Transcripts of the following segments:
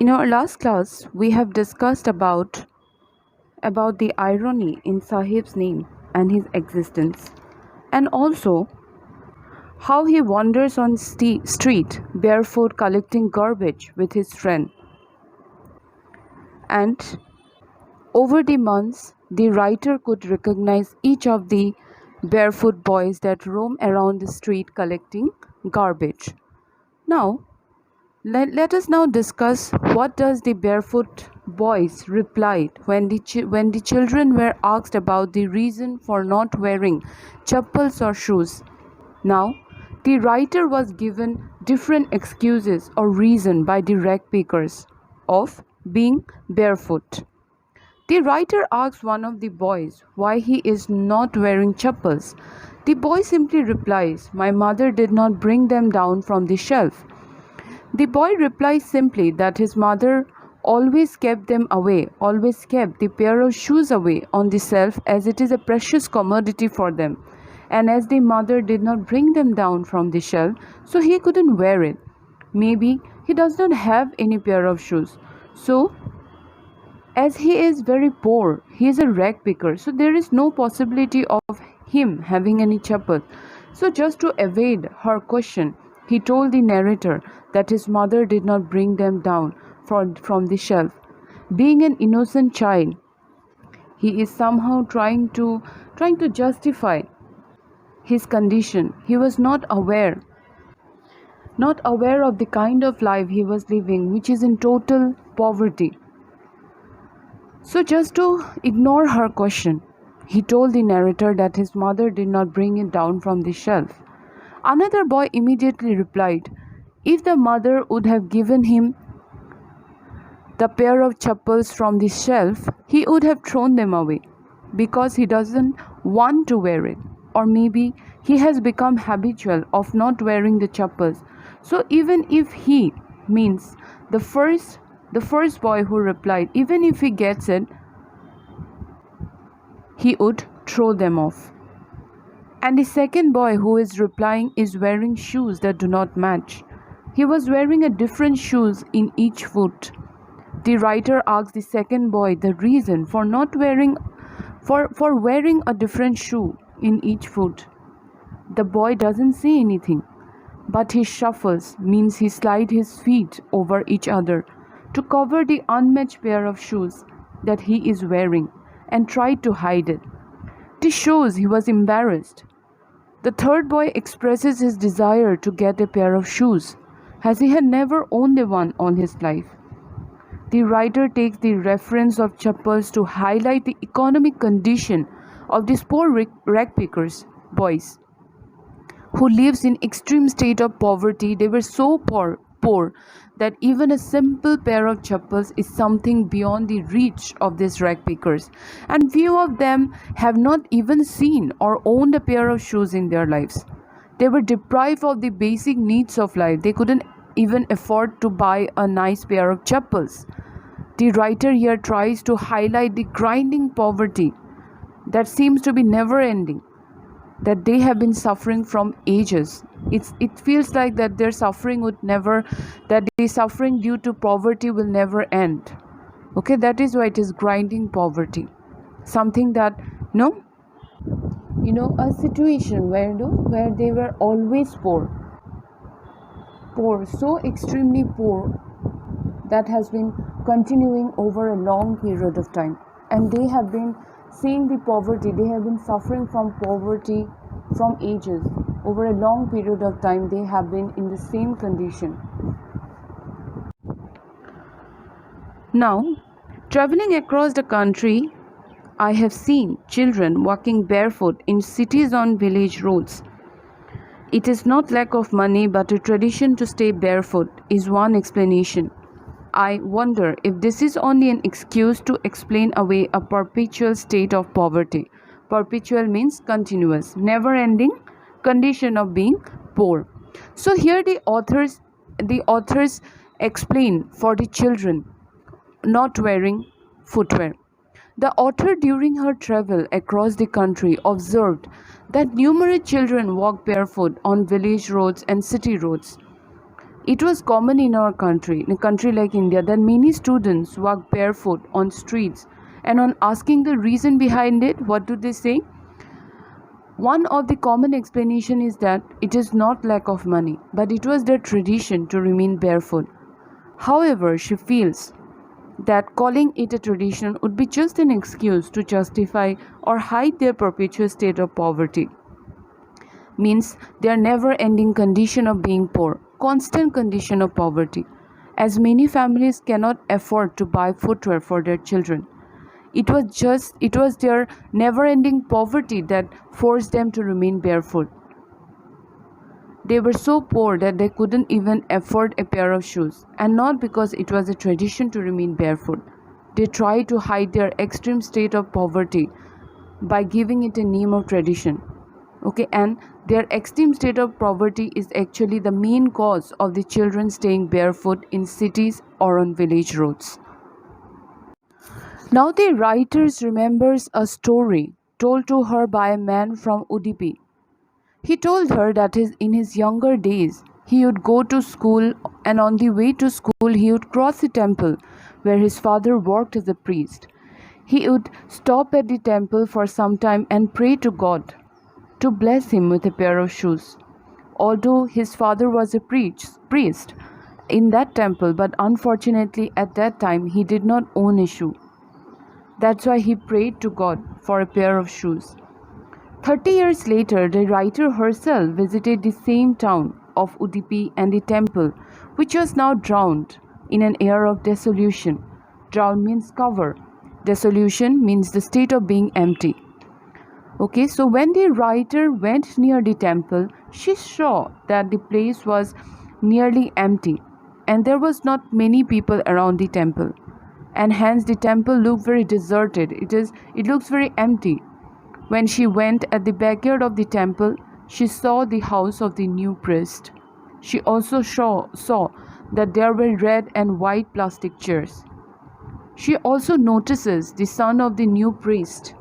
In our last class, we have discussed about the irony in Sahib's name and his existence, and also how he wanders on street barefoot collecting garbage with his friend. And over the months, the writer could recognize each of the barefoot boys that roam around the street collecting garbage. Now, let us now discuss what does the barefoot boys replied when the children were asked about the reason for not wearing chappals or shoes. Now, the writer was given different excuses or reason by the rag pickers of being barefoot. The writer asks one of the boys why he is not wearing chappals. The boy simply replies, "My mother did not bring them down from the shelf." The boy replies simply that his mother always kept them away, always kept the pair of shoes away on the shelf as it is a precious commodity for them. And as the mother did not bring them down from the shelf, so he couldn't wear it. Maybe he does not have any pair of shoes. So, as he is very poor, he is a rag picker, so there is no possibility of him having any chappal. So just to evade her question, he told the narrator that his mother did not bring them down from the shelf. Being an innocent child, he is somehow trying to justify his condition. He was not aware of the kind of life he was living, which is in total poverty. So just to ignore her question, he told the narrator that his mother did not bring it down from the shelf. Another boy immediately replied, if the mother would have given him the pair of chappals from the shelf, he would have thrown them away because he doesn't want to wear it. Or maybe he has become habitual of not wearing the chappals. So even if he means the first boy who replied, even if he gets it, he would throw them off. And the second boy who is replying is wearing shoes that do not match. He was wearing a different shoes in each foot. The writer asks the second boy the reason for not wearing a different shoe in each foot. The boy doesn't say anything, but he shuffles, means he slides his feet over each other to cover the unmatched pair of shoes that he is wearing and tried to hide it. This shows he was embarrassed. The third boy expresses his desire to get a pair of shoes, as he had never owned one all his life. The writer takes the reference of chappals to highlight the economic condition of these poor rag pickers boys who lives in extreme state of poverty. They were so poor that even a simple pair of chappals is something beyond the reach of these rag pickers, and few of them have not even seen or owned a pair of shoes in their lives. They were deprived of the basic needs of life. They couldn't even afford to buy a nice pair of chappals. The writer here tries to highlight the grinding poverty that seems to be never ending, that they have been suffering from ages. It feels like that their suffering that the suffering due to poverty will never end. Okay, that is why it is grinding poverty. Something that, a situation where they were always poor, so extremely poor that has been continuing over a long period of time, and they have been seeing the poverty, they have been suffering from poverty from ages. Over a long period of time, they have been in the same condition. Now, traveling across the country, I have seen children walking barefoot in cities on village roads. It is not lack of money, but a tradition to stay barefoot is one explanation. I wonder if this is only an excuse to explain away a perpetual state of poverty. Perpetual means continuous, never-ending condition of being poor. So here the authors explain for the children not wearing footwear. The author, during her travel across the country, observed that numerous children walk barefoot on village roads and city roads. It was common in our country, in a country like India, that many students walk barefoot on streets, and on asking the reason behind it, what do they say? One of the common explanation is that it is not lack of money, but it was their tradition to remain barefoot. However, she feels that calling it a tradition would be just an excuse to justify or hide their perpetual state of poverty. Means their never ending condition of being poor, constant condition of poverty, as many families cannot afford to buy footwear for their children. It was their never ending poverty that forced them to remain barefoot. They were so poor that they couldn't even afford a pair of shoes, and not because it was a tradition to remain barefoot. They tried to hide their extreme state of poverty by giving it a name of tradition. Okay, and their extreme state of poverty is actually the main cause of the children staying barefoot in cities or on village roads. Now the writer remembers a story told to her by a man from Udupi. He told her that in his younger days he would go to school, and on the way to school he would cross a temple where his father worked as a priest. He would stop at the temple for some time and pray to God to bless him with a pair of shoes. Although his father was a priest in that temple, but unfortunately at that time he did not own a shoe. That's why he prayed to God for a pair of shoes. 30 years later, the writer herself visited the same town of Udupi, and the temple, which was now drowned in an air of dissolution. Drown means cover. Dissolution means the state of being empty. Okay, so when the writer went near the temple, she saw that the place was nearly empty, and there was not many people around the temple, and hence the temple looked very deserted. It looks very empty. When she went at the backyard of the temple, she saw the house of the new priest. She also saw that there were red and white plastic chairs. She also notices the son of the new priest,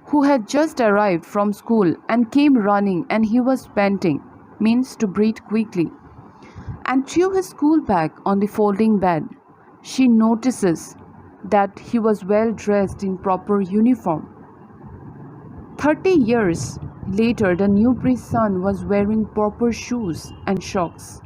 who had just arrived from school and came running, and he was panting, means to breathe quickly, and threw his school bag on the folding bed. She notices that he was well dressed in proper uniform. 30 years later, the new priest's son was wearing proper shoes and socks.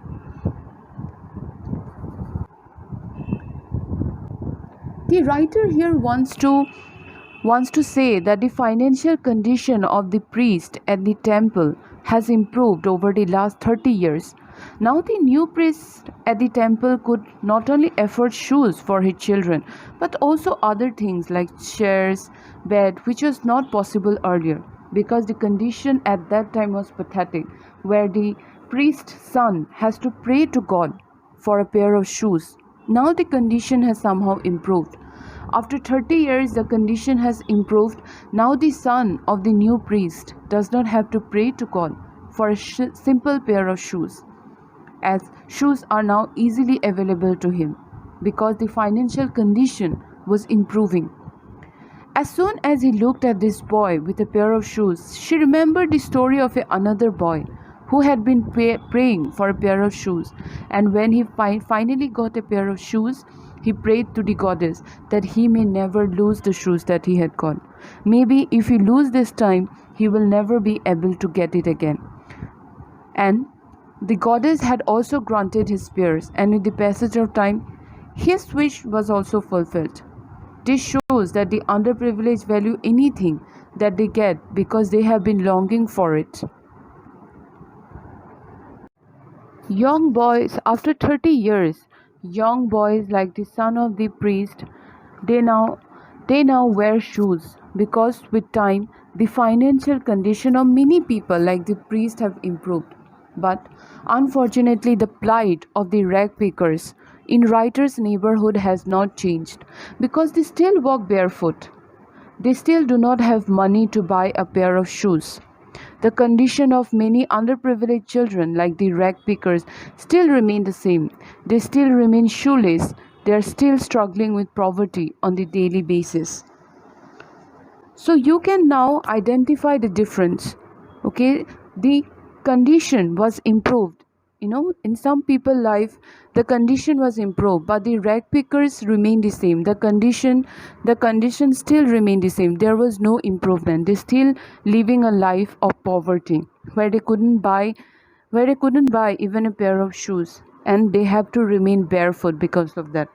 The writer here wants to say that the financial condition of the priest at the temple has improved over the last 30 years. Now the new priest at the temple could not only afford shoes for his children, but also other things like chairs, bed, which was not possible earlier, because the condition at that time was pathetic, where the priest's son has to pray to God for a pair of shoes. Now the condition has somehow improved. After 30 years, the condition has improved. Now the son of the new priest does not have to pray to God for a simple pair of shoes, as shoes are now easily available to him because the financial condition was improving. As soon as he looked at this boy with a pair of shoes, she remembered the story of another boy who had been praying for a pair of shoes, and when he finally got a pair of shoes, he prayed to the goddess that he may never lose the shoes that he had got. Maybe if he loses this time, he will never be able to get it again. And the goddess had also granted his prayers, and with the passage of time, his wish was also fulfilled. This shows that the underprivileged value anything that they get because they have been longing for it. Young boys, after 30 years, young boys like the son of the priest, they now wear shoes because with time the financial condition of many people like the priest have improved. But unfortunately, the plight of the rag pickers in writer's neighborhood has not changed because they still walk barefoot. They still do not have money to buy a pair of shoes. The condition of many underprivileged children like the rag pickers still remain the same. They still remain shoeless. They are still struggling with poverty on the daily basis. So you can now identify the difference. Okay, the condition was improved In some people life the condition was improved, but the rag pickers remained the same. The condition still remained the same. There was no improvement. They still living a life of poverty, where they couldn't buy even a pair of shoes, and they have to remain barefoot because of that.